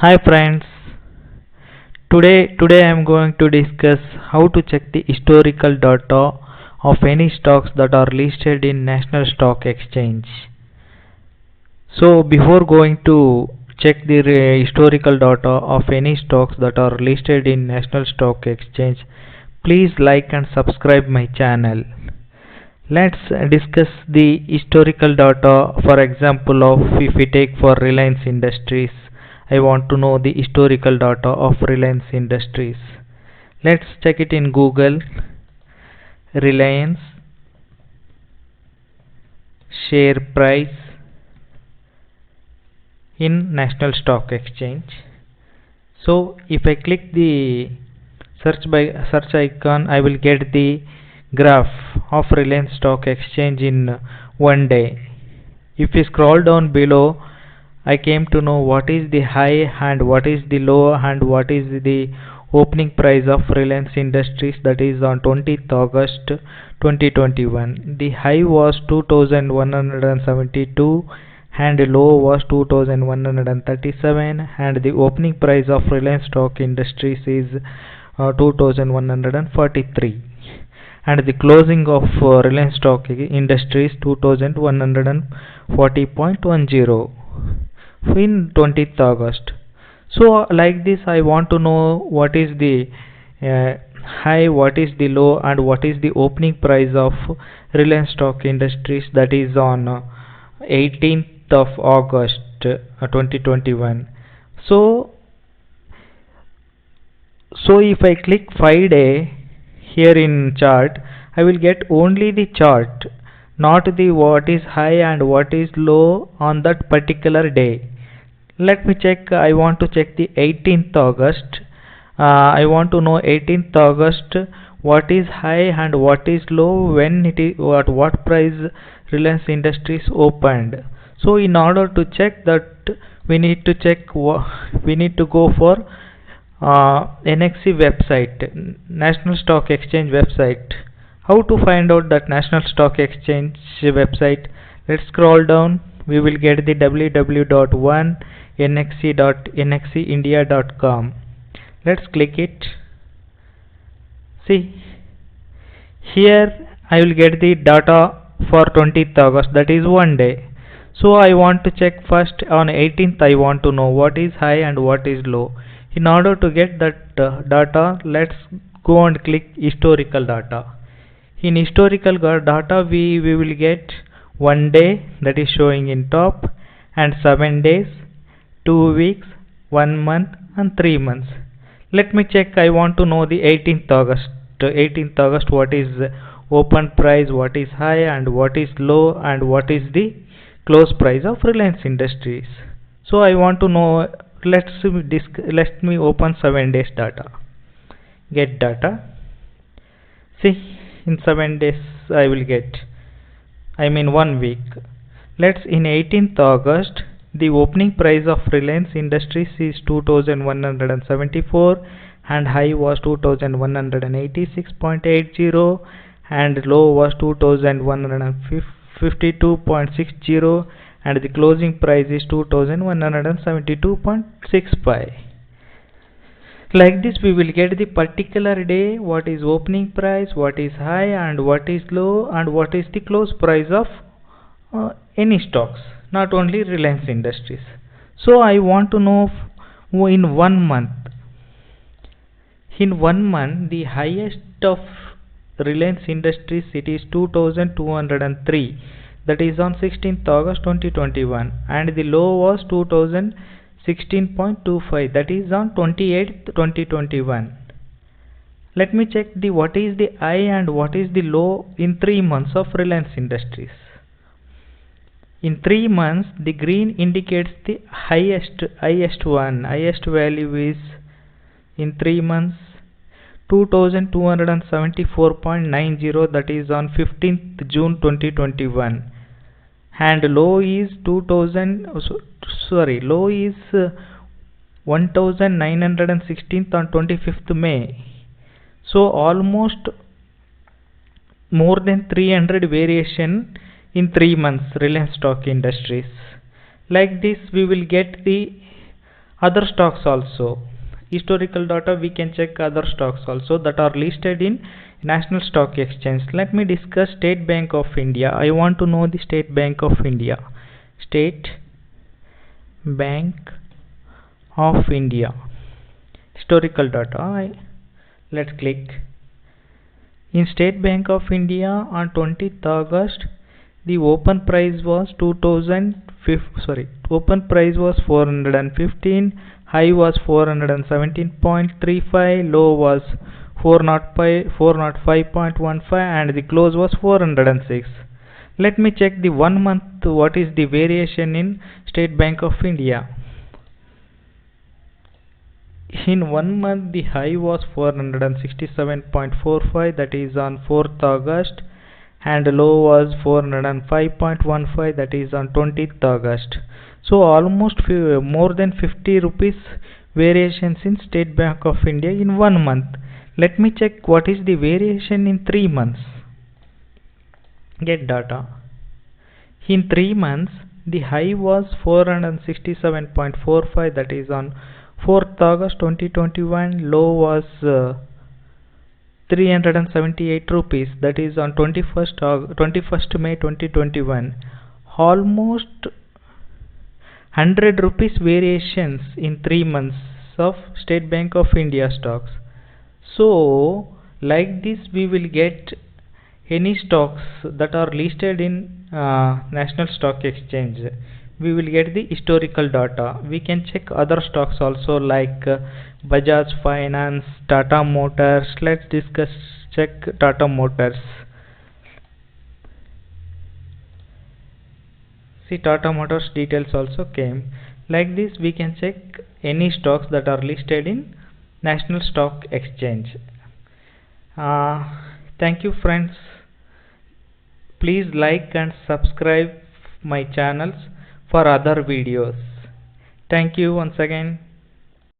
Hi friends, today I am going to discuss how to check the historical data of any stocks that are listed in National Stock Exchange. So before going to check the historical data of any stocks that are listed in National Stock Exchange, please like and subscribe my channel. Let's discuss the historical data. For example, of if we take for Reliance Industries, I want to know the historical data of Reliance Industries. Let's check it in Google. Reliance share price in National Stock Exchange. So if I click the search icon, I will get the graph of Reliance Stock Exchange in one day. If we scroll down below, I came to know what is the high and what is the low and what is the opening price of Reliance Industries, that is on 20th August 2021. The high was 2172 and low was 2137, and the opening price of Reliance Stock Industries is 2143, and the closing of Reliance Stock Industries 2140.10 in 20th August. So like this I want to know what is the high, what is the low, and what is the opening price of Reliance Stock Industries, that is on 18th of August 2021. So if I click 5-day here in chart, I will get only the chart, not the what is high and what is low on that particular day. Let me check. I want to check the 18th August. I want to know 18th August what is high and what is low, when it is at what price Reliance Industries opened. So in order to check that, we need to go for NXE website, National Stock Exchange website. How to find out that National Stock Exchange website? Let's scroll down. We will get the www.nxe.nxeindia.com. Let's click it. See, here I will get the data for 20th August, that is one day. So I want to check first on 18th. I want to know what is high and what is low. In order to get that data, let's go and click historical data. In historical data, we will get one day, that is showing in top, and 7 days, 2 weeks, 1 month, and 3 months. Let me check. I want to know the 18th August. 18th August, what is open price, what is high and what is low, and what is the close price of Reliance Industries. So I want to know. Let me open 7 days data. Get data. See, in 7 days I will get, 1 week. Let's in 18th August, the opening price of Reliance Industries is 2174 and high was 2186.80 and low was 2152.60, and the closing price is 2172.65. Like this we will get the particular day, what is opening price, what is high and what is low, and what is the close price of any stocks, not only Reliance Industries. So I want to know in 1 month. In 1 month, the highest of Reliance Industries, it is 2203, that is on 16th August 2021, and the low was 2016.25, that is on 28th 2021. Let me check the what is the high and what is the low in 3 months of Reliance Industries. In 3 months, the green indicates the highest value is in 3 months 2274.90, that is on 15th June 2021, and low is 1916 on 25th May. So almost more than 300 variation in 3 months Reliance Stock Industries. Like this we will get the Other stocks also. Historical data, we can check other stocks also that are listed in National Stock Exchange. Let me discuss State Bank of India. I want to know the State Bank of India. State Bank of India. Historical data. Let's click. In State Bank of India on 20th August, the open price was 415, high was 417.35, low was 405.15, and the close was 406. Let me check the 1 month what is the variation in State Bank of India. In 1 month the high was 467.45, that is on 4th August, and low was 405.15, that is on 20th August. So almost more than 50 rupees variations in State Bank of India in 1 month. Let me check what is the variation in 3 months. Get data. In 3 months the high was 467.45, that is on 4th August 2021, low was 378 rupees, that is on 21st May 2021. Almost 100 rupees variations in 3 months of State Bank of India stocks. So like this we will get any stocks that are listed in National Stock Exchange. We will get the historical data. We can check other stocks also like Bajaj Finance, Tata Motors. Let's check Tata Motors. See, Tata Motors details also came. Like this we can check any stocks that are listed in National Stock Exchange. Thank you friends. Please like and subscribe my channels for other videos. Thank you once again.